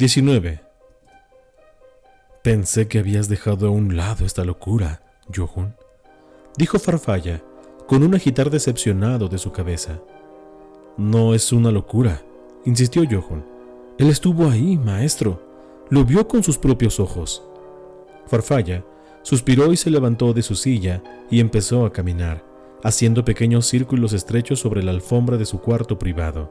19. Pensé que habías dejado a un lado esta locura, Johun, dijo Farfalla, con un agitar decepcionado de su cabeza. No es una locura, insistió Johun. Él estuvo ahí, maestro. Lo vio con sus propios ojos. Farfalla suspiró y se levantó de su silla y empezó a caminar, haciendo pequeños círculos estrechos sobre la alfombra de su cuarto privado.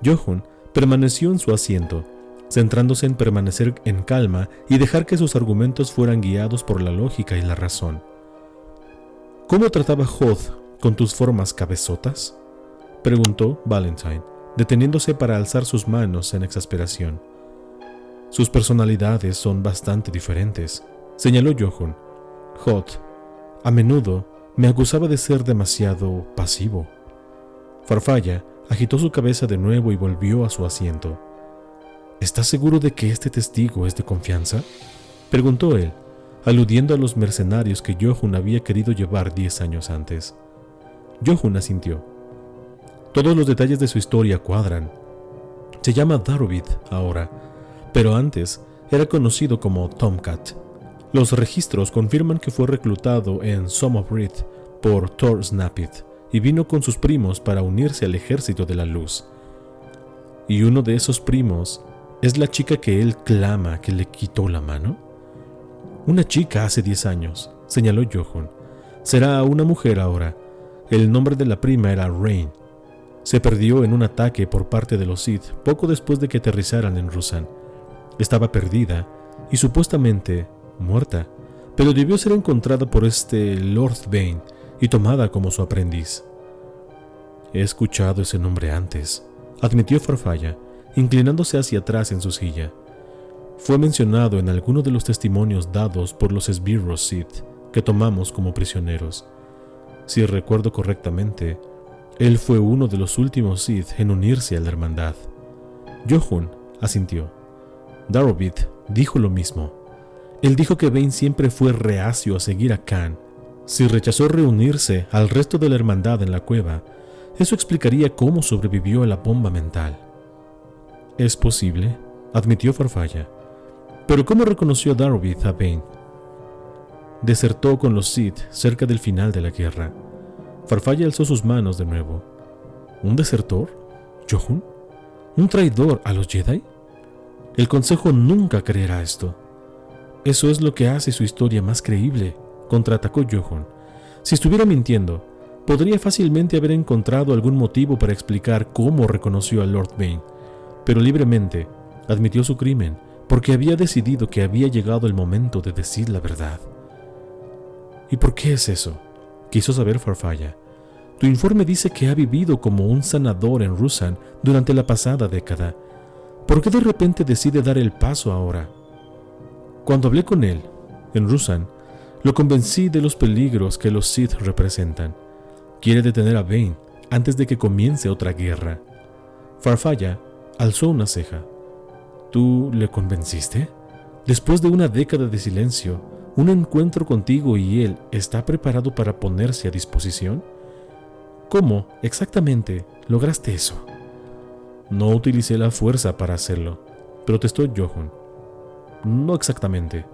Johun permaneció en su asiento, centrándose en permanecer en calma y dejar que sus argumentos fueran guiados por la lógica y la razón. ¿Cómo trataba Hoth con tus formas cabezotas?, preguntó Valentine, deteniéndose para alzar sus manos en exasperación. Sus personalidades son bastante diferentes, señaló Johun. Hoth, a menudo, me acusaba de ser demasiado pasivo. Farfalla agitó su cabeza de nuevo y volvió a su asiento. ¿Estás seguro de que este testigo es de confianza?, preguntó él, aludiendo a los mercenarios que Johun había querido llevar 10 años antes. Johun asintió. Todos los detalles de su historia cuadran. Se llama Darovith ahora, pero antes era conocido como Tomcat. Los registros confirman que fue reclutado en Some of Reed por Thor Snappith y vino con sus primos para unirse al ejército de la luz. Y uno de esos primos ¿es la chica que él clama que le quitó la mano? Una chica hace 10 años, señaló Johun. Será una mujer ahora. El nombre de la prima era Rain. Se perdió en un ataque por parte de los Sith poco después de que aterrizaran en Ruusan. Estaba perdida y supuestamente muerta, pero debió ser encontrada por Lord Bane y tomada como su aprendiz. He escuchado ese nombre antes, admitió Farfalla, inclinándose hacia atrás en su silla. Fue mencionado en alguno de los testimonios dados por los esbirros Sith que tomamos como prisioneros. Si recuerdo correctamente, él fue uno de los últimos Sith en unirse a la hermandad. Johun asintió. Darovith dijo lo mismo. Él dijo que Bane siempre fue reacio a seguir a Khan. Si rechazó reunirse al resto de la hermandad en la cueva, eso explicaría cómo sobrevivió a la bomba mental. Es posible, admitió Farfalla. Pero ¿cómo reconoció Darovith a Bane? Desertó con los Sith cerca del final de la guerra. Farfalla alzó sus manos de nuevo. ¿Un desertor? ¿Johun? ¿Un traidor a los Jedi? El Consejo nunca creerá esto. Eso es lo que hace su historia más creíble, contraatacó Johun. Si estuviera mintiendo, podría fácilmente haber encontrado algún motivo para explicar cómo reconoció a Lord Bane, pero libremente admitió su crimen porque había decidido que había llegado el momento de decir la verdad. ¿Y por qué es eso?, quiso saber Farfalla. Tu informe dice que ha vivido como un sanador en Ruusan durante la pasada década. ¿Por qué de repente decide dar el paso ahora? Cuando hablé con él, en Ruusan, lo convencí de los peligros que los Sith representan. Quiere detener a Bane antes de que comience otra guerra. Farfalla alzó una ceja. ¿Tú le convenciste? Después de una década de silencio, ¿un encuentro contigo y él está preparado para ponerse a disposición? ¿Cómo exactamente lograste eso? No utilicé la fuerza para hacerlo, protestó Johun. No exactamente.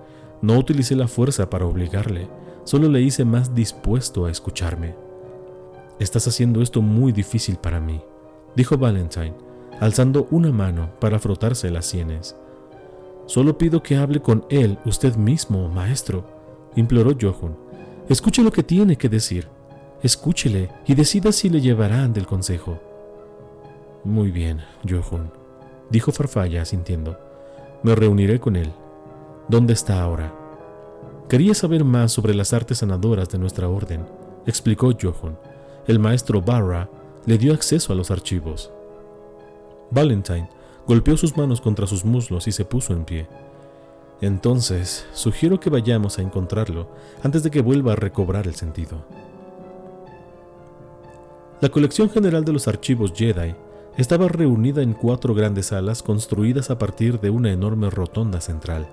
No utilicé la fuerza para obligarle, solo le hice más dispuesto a escucharme. Estás haciendo esto muy difícil para mí, dijo Valentine, alzando una mano para frotarse las sienes. Solo pido que hable con él usted mismo, maestro, imploró Johun. Escuche lo que tiene que decir. Escúchele y decida si le llevarán del consejo. Muy bien, Johun, dijo Farfalla asintiendo. Me reuniré con él. ¿Dónde está ahora? Quería saber más sobre las artes sanadoras de nuestra orden, explicó Johun. El maestro Barra le dio acceso a los archivos. Valentine golpeó sus manos contra sus muslos y se puso en pie. Entonces, sugiero que vayamos a encontrarlo antes de que vuelva a recobrar el sentido. La colección general de los archivos Jedi estaba reunida en 4 grandes salas construidas a partir de una enorme rotonda central.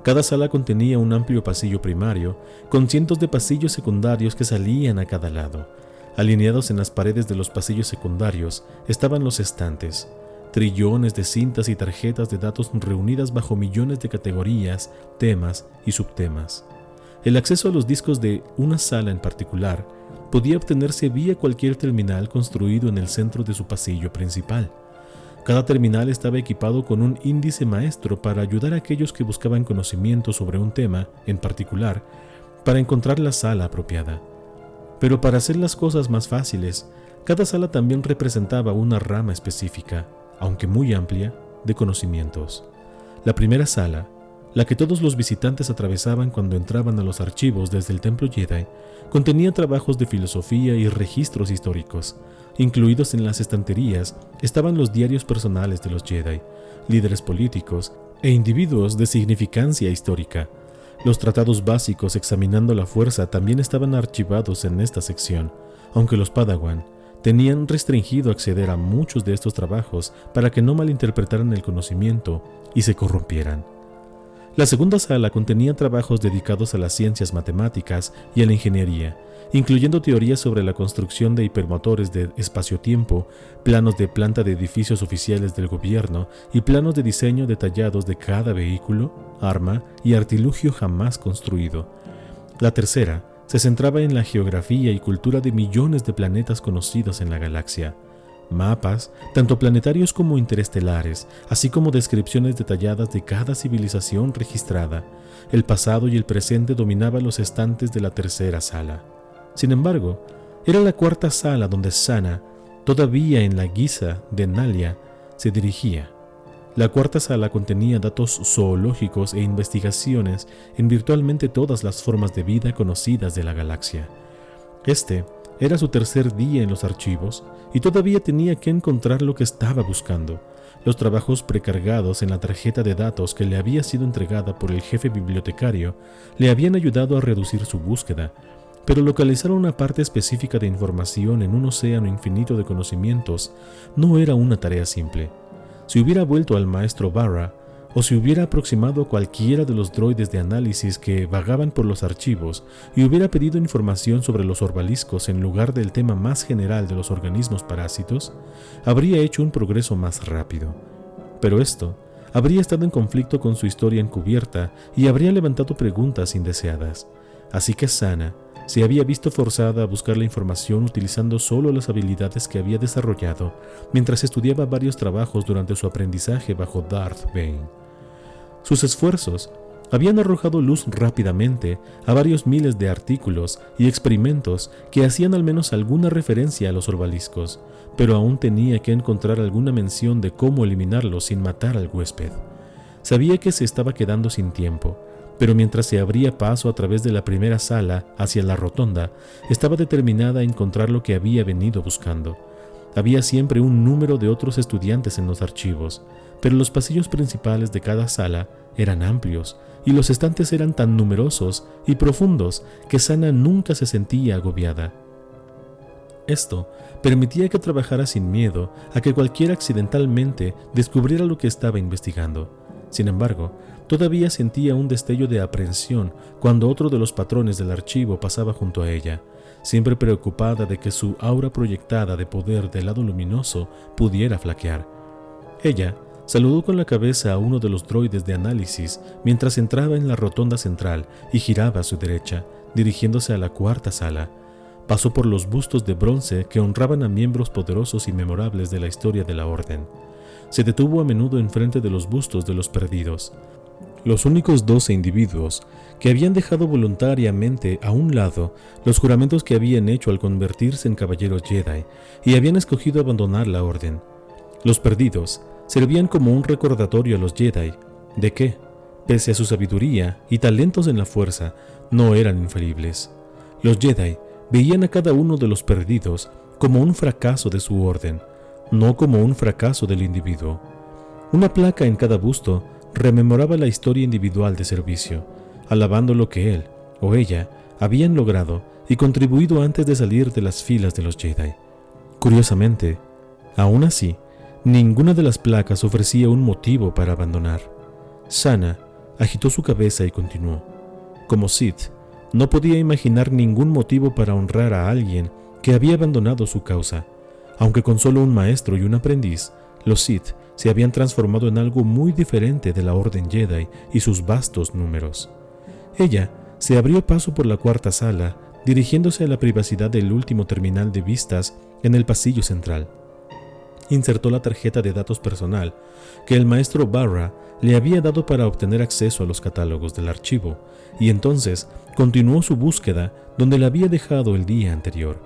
Cada sala contenía un amplio pasillo primario, con cientos de pasillos secundarios que salían a cada lado. Alineados en las paredes de los pasillos secundarios estaban los estantes, trillones de cintas y tarjetas de datos reunidas bajo millones de categorías, temas y subtemas. El acceso a los discos de una sala en particular podía obtenerse vía cualquier terminal construido en el centro de su pasillo principal. Cada terminal estaba equipado con un índice maestro para ayudar a aquellos que buscaban conocimiento sobre un tema en particular para encontrar la sala apropiada. Pero para hacer las cosas más fáciles, cada sala también representaba una rama específica, aunque muy amplia, de conocimientos. La primera sala, la que todos los visitantes atravesaban cuando entraban a los archivos desde el Templo Jedi, contenía trabajos de filosofía y registros históricos. Incluidos en las estanterías estaban los diarios personales de los Jedi, líderes políticos e individuos de significancia histórica. Los tratados básicos examinando la fuerza también estaban archivados en esta sección, aunque los Padawan tenían restringido acceder a muchos de estos trabajos para que no malinterpretaran el conocimiento y se corrompieran. La segunda sala contenía trabajos dedicados a las ciencias matemáticas y a la ingeniería, incluyendo teorías sobre la construcción de hipermotores de espacio-tiempo, planos de planta de edificios oficiales del gobierno y planos de diseño detallados de cada vehículo, arma y artilugio jamás construido. La tercera se centraba en la geografía y cultura de millones de planetas conocidos en la galaxia. Mapas, tanto planetarios como interestelares, así como descripciones detalladas de cada civilización registrada. El pasado y el presente dominaban los estantes de la tercera sala. Sin embargo, era la cuarta sala donde Sana, todavía en la guisa de Nalia, se dirigía. La cuarta sala contenía datos zoológicos e investigaciones en virtualmente todas las formas de vida conocidas de la galaxia. Este era su tercer día en los archivos y todavía tenía que encontrar lo que estaba buscando. Los trabajos precargados en la tarjeta de datos que le había sido entregada por el jefe bibliotecario le habían ayudado a reducir su búsqueda, pero localizar una parte específica de información en un océano infinito de conocimientos no era una tarea simple. Si hubiera vuelto al maestro Barra, o si hubiera aproximado a cualquiera de los droides de análisis que vagaban por los archivos y hubiera pedido información sobre los orbaliscos en lugar del tema más general de los organismos parásitos, habría hecho un progreso más rápido. Pero esto habría estado en conflicto con su historia encubierta y habría levantado preguntas indeseadas. Así que Sana se había visto forzada a buscar la información utilizando solo las habilidades que había desarrollado mientras estudiaba varios trabajos durante su aprendizaje bajo Darth Bane. Sus esfuerzos habían arrojado luz rápidamente a varios miles de artículos y experimentos que hacían al menos alguna referencia a los orbaliscos, pero aún tenía que encontrar alguna mención de cómo eliminarlos sin matar al huésped. Sabía que se estaba quedando sin tiempo, pero mientras se abría paso a través de la primera sala hacia la rotonda, estaba determinada a encontrar lo que había venido buscando. Había siempre un número de otros estudiantes en los archivos, pero los pasillos principales de cada sala eran amplios y los estantes eran tan numerosos y profundos que Sana nunca se sentía agobiada. Esto permitía que trabajara sin miedo a que cualquiera accidentalmente descubriera lo que estaba investigando. Sin embargo, todavía sentía un destello de aprensión cuando otro de los patrones del archivo pasaba junto a ella, siempre preocupada de que su aura proyectada de poder del lado luminoso pudiera flaquear. Ella saludó con la cabeza a uno de los droides de análisis mientras entraba en la rotonda central y giraba a su derecha, dirigiéndose a la cuarta sala. Pasó por los bustos de bronce que honraban a miembros poderosos y memorables de la historia de la Orden. Se detuvo a menudo enfrente de los bustos de los perdidos, los únicos 12 individuos que habían dejado voluntariamente a un lado los juramentos que habían hecho al convertirse en caballeros Jedi y habían escogido abandonar la Orden. Los perdidos servían como un recordatorio a los Jedi de que, pese a su sabiduría y talentos en la fuerza, no eran infalibles. Los Jedi veían a cada uno de los perdidos como un fracaso de su orden, no como un fracaso del individuo. Una placa en cada busto rememoraba la historia individual de servicio, alabando lo que él o ella habían logrado y contribuido antes de salir de las filas de los Jedi. Curiosamente, aún así, ninguna de las placas ofrecía un motivo para abandonar. Sana agitó su cabeza y continuó. Como Sith, no podía imaginar ningún motivo para honrar a alguien que había abandonado su causa. Aunque con solo un maestro y un aprendiz, los Sith se habían transformado en algo muy diferente de la Orden Jedi y sus vastos números. Ella se abrió paso por la cuarta sala, dirigiéndose a la privacidad del último terminal de vistas en el pasillo central. Insertó la tarjeta de datos personal que el maestro Barra le había dado para obtener acceso a los catálogos del archivo, y entonces continuó su búsqueda donde la había dejado el día anterior.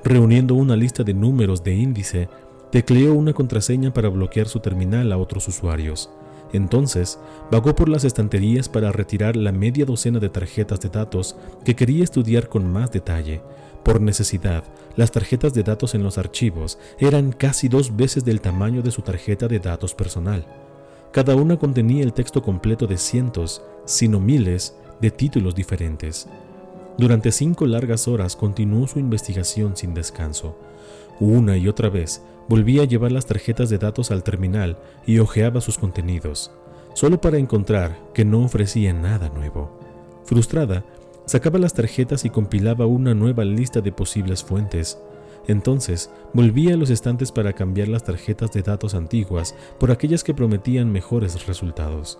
Reuniendo una lista de números de índice, tecleó una contraseña para bloquear su terminal a otros usuarios. Entonces, vagó por las estanterías para retirar la media docena de tarjetas de datos que quería estudiar con más detalle. Por necesidad, las tarjetas de datos en los archivos eran casi 2 veces del tamaño de su tarjeta de datos personal. Cada una contenía el texto completo de cientos, sino miles, de títulos diferentes. Durante 5 largas horas continuó su investigación sin descanso. Una y otra vez volvía a llevar las tarjetas de datos al terminal y hojeaba sus contenidos, solo para encontrar que no ofrecían nada nuevo. Frustrada, sacaba las tarjetas y compilaba una nueva lista de posibles fuentes. Entonces, volvía a los estantes para cambiar las tarjetas de datos antiguas por aquellas que prometían mejores resultados.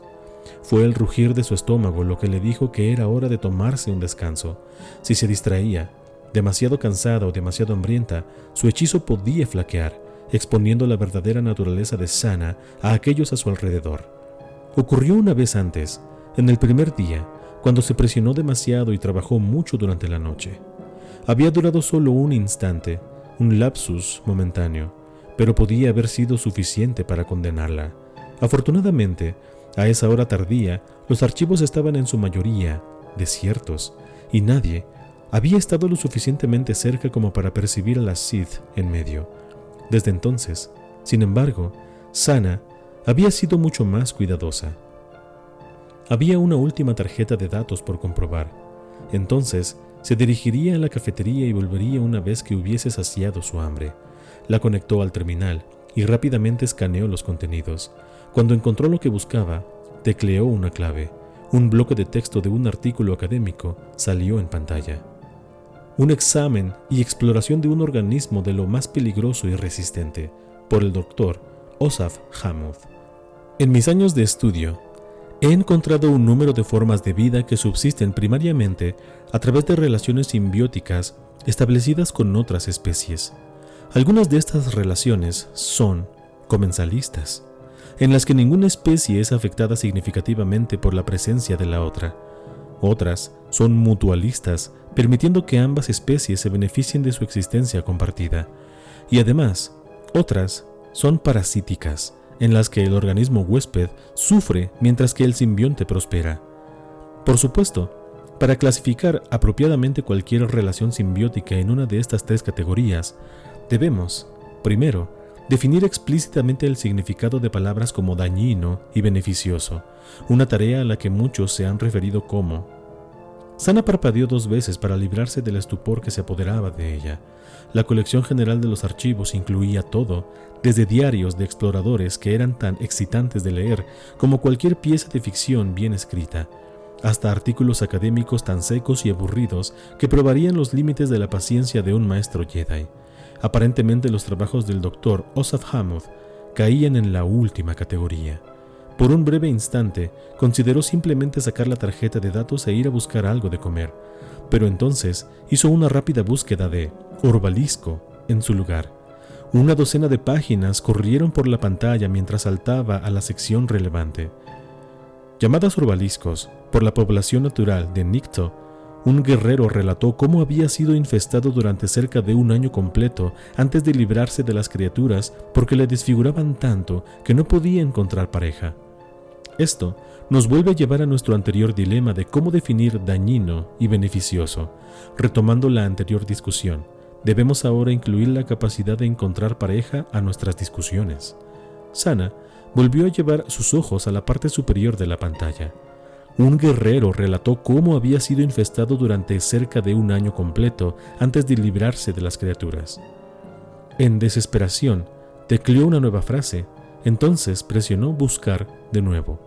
Fue el rugir de su estómago lo que le dijo que era hora de tomarse un descanso. Si se distraía, demasiado cansada o demasiado hambrienta, su hechizo podía flaquear, exponiendo la verdadera naturaleza de Sana a aquellos a su alrededor. Ocurrió una vez antes, en el primer día, cuando se presionó demasiado y trabajó mucho durante la noche. Había durado solo un instante, un lapsus momentáneo, pero podía haber sido suficiente para condenarla. Afortunadamente, a esa hora tardía, los archivos estaban en su mayoría desiertos, y nadie había estado lo suficientemente cerca como para percibir a la Sith en medio. Desde entonces, sin embargo, Sana había sido mucho más cuidadosa. Había una última tarjeta de datos por comprobar. Entonces, se dirigiría a la cafetería y volvería una vez que hubiese saciado su hambre. La conectó al terminal y rápidamente escaneó los contenidos. Cuando encontró lo que buscaba, tecleó una clave. Un bloque de texto de un artículo académico salió en pantalla. Un examen y exploración de un organismo de lo más peligroso y resistente, por el Dr. Osaf Hamuth. En mis años de estudio, he encontrado un número de formas de vida que subsisten primariamente a través de relaciones simbióticas establecidas con otras especies. Algunas de estas relaciones son comensalistas, en las que ninguna especie es afectada significativamente por la presencia de la otra. Otras son mutualistas, permitiendo que ambas especies se beneficien de su existencia compartida. Y además, otras son parasíticas, en las que el organismo huésped sufre mientras que el simbionte prospera. Por supuesto, para clasificar apropiadamente cualquier relación simbiótica en una de estas 3 categorías, debemos, primero, definir explícitamente el significado de palabras como dañino y beneficioso, una tarea a la que muchos se han referido como. Sana parpadeó 2 veces para librarse del estupor que se apoderaba de ella. La colección general de los archivos incluía todo, desde diarios de exploradores que eran tan excitantes de leer como cualquier pieza de ficción bien escrita, hasta artículos académicos tan secos y aburridos que probarían los límites de la paciencia de un maestro Jedi. Aparentemente los trabajos del Dr. Osaf Hamuth caían en la última categoría. Por un breve instante, consideró simplemente sacar la tarjeta de datos e ir a buscar algo de comer, pero entonces hizo una rápida búsqueda de Orbalisco en su lugar. Una docena de páginas corrieron por la pantalla mientras saltaba a la sección relevante. Llamadas Orbaliscos por la población natural de Nikto, un guerrero relató cómo había sido infestado durante cerca de 1 año completo antes de librarse de las criaturas porque le desfiguraban tanto que no podía encontrar pareja. Esto nos vuelve a llevar a nuestro anterior dilema de cómo definir dañino y beneficioso. Retomando la anterior discusión, debemos ahora incluir la capacidad de encontrar pareja a nuestras discusiones. Sana volvió a llevar sus ojos a la parte superior de la pantalla. Un guerrero relató cómo había sido infestado durante cerca de 1 año completo antes de librarse de las criaturas. En desesperación, tecleó una nueva frase, entonces presionó buscar de nuevo.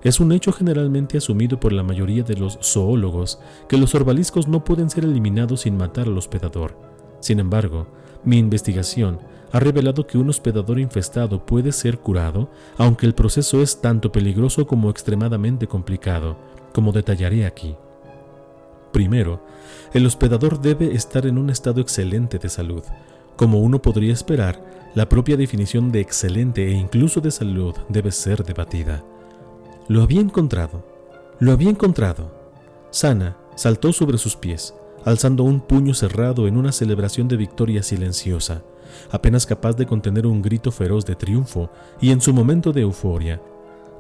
Es un hecho generalmente asumido por la mayoría de los zoólogos que los orbaliscos no pueden ser eliminados sin matar al hospedador. Sin embargo, mi investigación ha revelado que un hospedador infestado puede ser curado, aunque el proceso es tanto peligroso como extremadamente complicado, como detallaré aquí. Primero, el hospedador debe estar en un estado excelente de salud. Como uno podría esperar, la propia definición de excelente e incluso de salud debe ser debatida. Lo había encontrado. Sana saltó sobre sus pies, alzando un puño cerrado en una celebración de victoria silenciosa, apenas capaz de contener un grito feroz de triunfo y en su momento de euforia,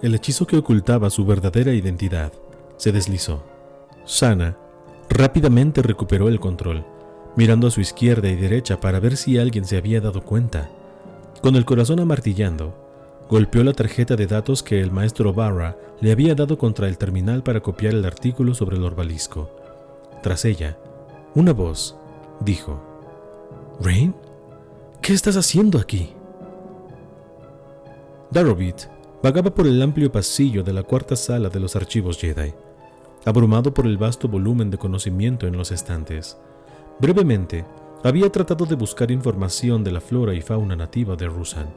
el hechizo que ocultaba su verdadera identidad se deslizó. Sana rápidamente recuperó el control, mirando a su izquierda y derecha para ver si alguien se había dado cuenta. Con el corazón amartillando, golpeó la tarjeta de datos que el maestro Barra le había dado contra el terminal para copiar el artículo sobre el orbalisco. Tras ella, una voz dijo: «¿Rain? ¿Qué estás haciendo aquí?» Darrowbit vagaba por el amplio pasillo de la cuarta sala de los archivos Jedi, abrumado por el vasto volumen de conocimiento en los estantes. Brevemente, había tratado de buscar información de la flora y fauna nativa de Ruusan,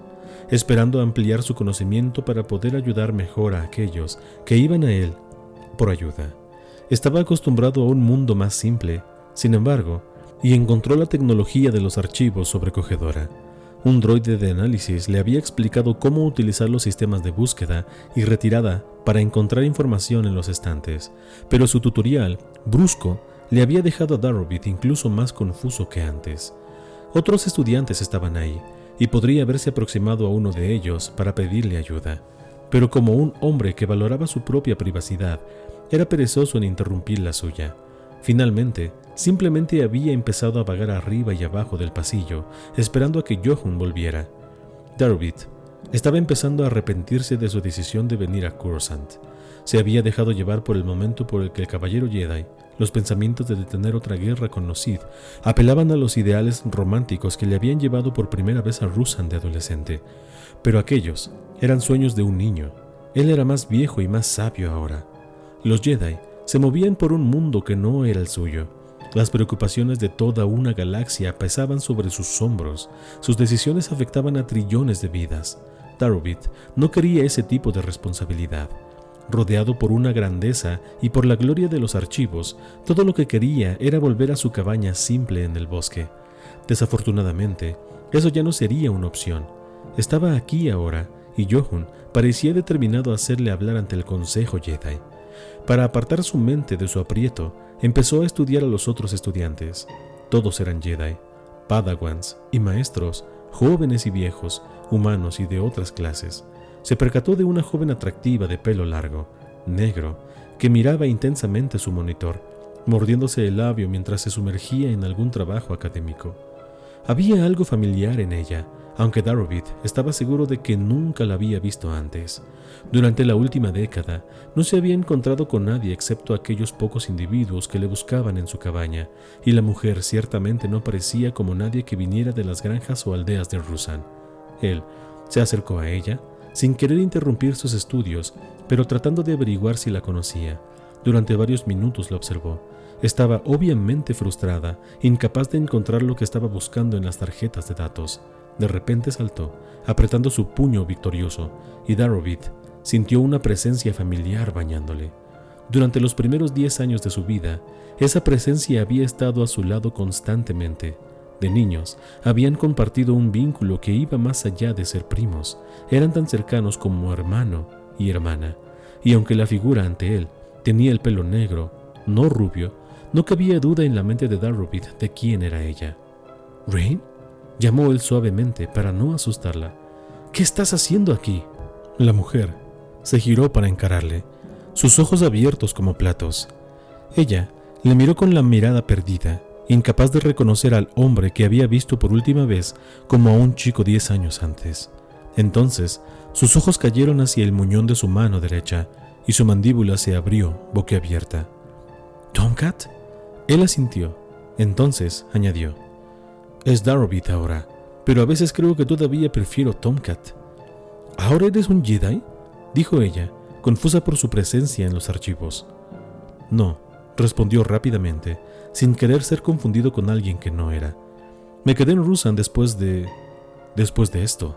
esperando ampliar su conocimiento para poder ayudar mejor a aquellos que iban a él por ayuda. Estaba acostumbrado a un mundo más simple, sin embargo, y encontró la tecnología de los archivos sobrecogedora. Un droide de análisis le había explicado cómo utilizar los sistemas de búsqueda y retirada para encontrar información en los estantes, pero su tutorial, brusco, le había dejado a Darrowbit incluso más confuso que antes. Otros estudiantes estaban ahí, y podría haberse aproximado a uno de ellos para pedirle ayuda, pero como un hombre que valoraba su propia privacidad, era perezoso en interrumpir la suya. Finalmente, simplemente había empezado a vagar arriba y abajo del pasillo, esperando a que John volviera. Darrowbit estaba empezando a arrepentirse de su decisión de venir a Coruscant. Se había dejado llevar por el momento por el que el caballero Jedi, los pensamientos de detener otra guerra con los Sith, apelaban a los ideales románticos que le habían llevado por primera vez a Ruusan de adolescente. Pero aquellos eran sueños de un niño. Él era más viejo y más sabio ahora. Los Jedi se movían por un mundo que no era el suyo. Las preocupaciones de toda una galaxia pesaban sobre sus hombros. Sus decisiones afectaban a trillones de vidas. Darrowbit no quería ese tipo de responsabilidad. Rodeado por una grandeza y por la gloria de los archivos, todo lo que quería era volver a su cabaña simple en el bosque. Desafortunadamente, eso ya no sería una opción. Estaba aquí ahora, y John parecía determinado a hacerle hablar ante el Consejo Jedi. Para apartar su mente de su aprieto, empezó a estudiar a los otros estudiantes. Todos eran Jedi, Padawans y maestros, jóvenes y viejos, humanos y de otras clases. Se percató de una joven atractiva de pelo largo, negro, que miraba intensamente su monitor, mordiéndose el labio mientras se sumergía en algún trabajo académico. Había algo familiar en ella, aunque Darrowbit estaba seguro de que nunca la había visto antes. Durante la última década, no se había encontrado con nadie excepto aquellos pocos individuos que le buscaban en su cabaña, y la mujer ciertamente no parecía como nadie que viniera de las granjas o aldeas de Ruusan. Él se acercó a ella, sin querer interrumpir sus estudios, pero tratando de averiguar si la conocía. Durante varios minutos la observó. Estaba obviamente frustrada, incapaz de encontrar lo que estaba buscando en las tarjetas de datos. De repente saltó, apretando su puño victorioso, y Darrowbit sintió una presencia familiar bañándole. Durante los primeros 10 años de su vida, esa presencia había estado a su lado constantemente. De niños, habían compartido un vínculo que iba más allá de ser primos. Eran tan cercanos como hermano y hermana, y aunque la figura ante él tenía el pelo negro, no rubio, no cabía duda en la mente de Darrowbit de quién era ella. «¿Rain?», llamó él suavemente para no asustarla. «¿Qué estás haciendo aquí?». La mujer se giró para encararle, sus ojos abiertos como platos. Ella le miró con la mirada perdida, incapaz de reconocer al hombre que había visto por última vez como a un chico 10 años antes. Entonces, sus ojos cayeron hacia el muñón de su mano derecha y su mandíbula se abrió boquiabierta. «¿Tomcat?». Él asintió. Entonces añadió: «Es Darrowbit ahora, pero a veces creo que todavía prefiero Tomcat». «¿Ahora eres un Jedi?», dijo ella, confusa por su presencia en los archivos. «No», respondió rápidamente, sin querer ser confundido con alguien que no era. «Me quedé en Ruusan después de...». Después de esto,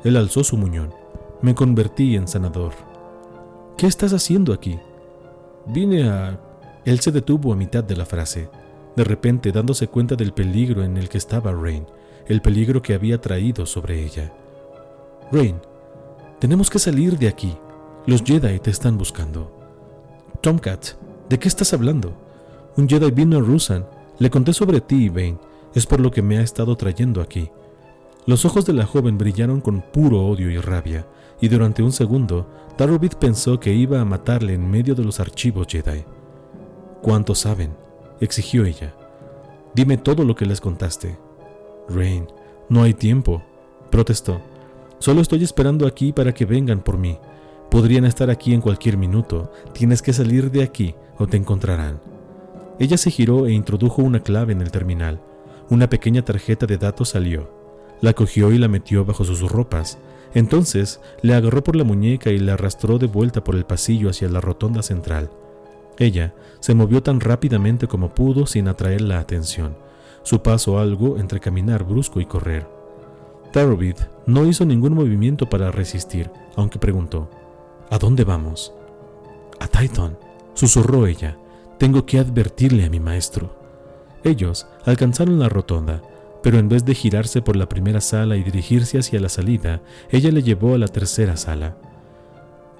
él alzó su muñón. Me convertí en sanador. ¿Qué estás haciendo aquí? Vine a... Él se detuvo a mitad de la frase, de repente dándose cuenta del peligro en el que estaba Rain, el peligro que había traído sobre ella. Rain, tenemos que salir de aquí. Los Jedi te están buscando. Tomcat, ¿de qué estás hablando? Un Jedi vino a Ruusan. Le conté sobre ti, Bane. Es por lo que me ha estado trayendo aquí. Los ojos de la joven brillaron con puro odio y rabia, y durante un segundo, Darovith pensó que iba a matarle en medio de los archivos Jedi. ¿Cuánto saben?, exigió ella. Dime todo lo que les contaste. Rain, no hay tiempo, protestó. Solo estoy esperando aquí para que vengan por mí. Podrían estar aquí en cualquier minuto. Tienes que salir de aquí o te encontrarán. Ella se giró e introdujo una clave en el terminal. Una pequeña tarjeta de datos salió. La cogió y la metió bajo sus ropas. Entonces le agarró por la muñeca y la arrastró de vuelta por el pasillo hacia la rotonda central. Ella se movió tan rápidamente como pudo sin atraer la atención, su paso algo entre caminar brusco y correr. Darovith no hizo ningún movimiento para resistir, aunque preguntó, ¿a dónde vamos? A Tython, susurró ella. Tengo que advertirle a mi maestro. Ellos alcanzaron la rotonda, pero en vez de girarse por la primera sala y dirigirse hacia la salida, ella le llevó a la tercera sala.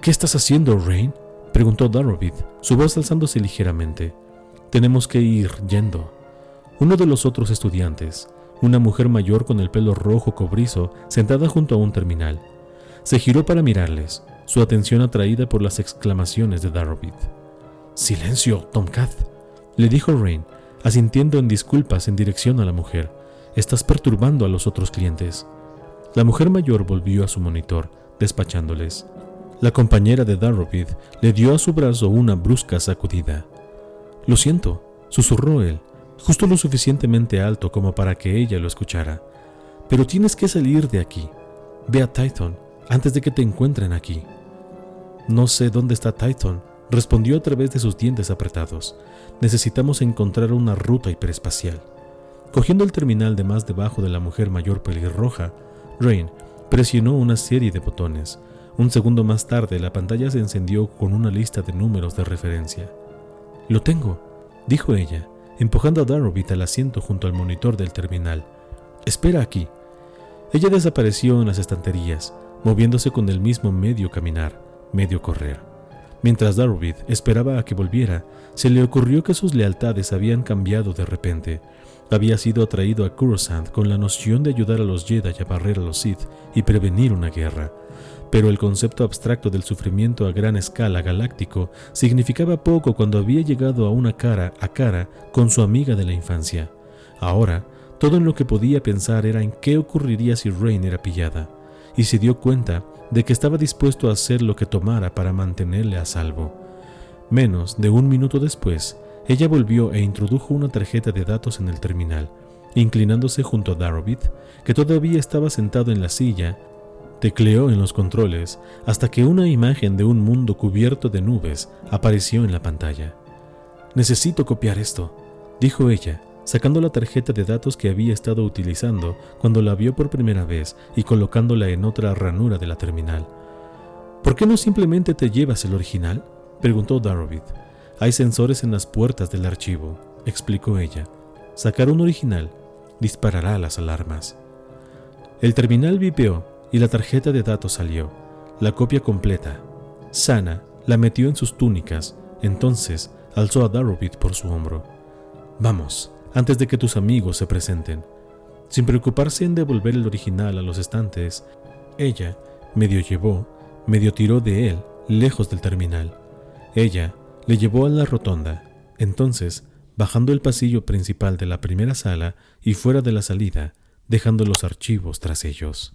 ¿Qué estás haciendo, Rain?, preguntó Darovith, su voz alzándose ligeramente. Tenemos que ir yendo. Uno de los otros estudiantes, una mujer mayor con el pelo rojo cobrizo, sentada junto a un terminal, se giró para mirarles, su atención atraída por las exclamaciones de Darovith. «¡Silencio, Tomcat!», le dijo Rain, asintiendo en disculpas en dirección a la mujer. «Estás perturbando a los otros clientes». La mujer mayor volvió a su monitor, despachándoles. La compañera de Darovith le dio a su brazo una brusca sacudida. «Lo siento», susurró él, justo lo suficientemente alto como para que ella lo escuchara. «Pero tienes que salir de aquí. Ve a Tython antes de que te encuentren aquí». «No sé dónde está Tython», respondió a través de sus dientes apretados. «Necesitamos encontrar una ruta hiperespacial». Cogiendo el terminal de más debajo de la mujer mayor pelirroja, Rain presionó una serie de botones. Un segundo más tarde, la pantalla se encendió con una lista de números de referencia. «Lo tengo», dijo ella, empujando a Darovith al asiento junto al monitor del terminal. «Espera aquí». Ella desapareció en las estanterías, moviéndose con el mismo medio caminar, medio correr. Mientras Darovith esperaba a que volviera, se le ocurrió que sus lealtades habían cambiado de repente. Había sido atraído a Coruscant con la noción de ayudar a los Jedi a barrer a los Sith y prevenir una guerra. Pero el concepto abstracto del sufrimiento a gran escala galáctico significaba poco cuando había llegado a una cara a cara con su amiga de la infancia. Ahora, todo en lo que podía pensar era en qué ocurriría si Rain era pillada, y se dio cuenta de que estaba dispuesto a hacer lo que tomara para mantenerle a salvo. Menos de un minuto después, ella volvió e introdujo una tarjeta de datos en el terminal, inclinándose junto a Darovith, que todavía estaba sentado en la silla. Tecleó en los controles hasta que una imagen de un mundo cubierto de nubes apareció en la pantalla. «Necesito copiar esto», dijo ella, sacando la tarjeta de datos que había estado utilizando cuando la vio por primera vez y colocándola en otra ranura de la terminal. «¿Por qué no simplemente te llevas el original?», preguntó Darovith. «Hay sensores en las puertas del archivo», explicó ella. «Sacar un original disparará las alarmas». El terminal bipeó y la tarjeta de datos salió, la copia completa. Sana la metió en sus túnicas, entonces alzó a Darovith por su hombro. «Vamos, antes de que tus amigos se presenten». Sin preocuparse en devolver el original a los estantes, ella medio llevó, medio tiró de él, lejos del terminal. Ella le llevó a la rotonda, entonces, bajando el pasillo principal de la primera sala y fuera de la salida, dejando los archivos tras ellos.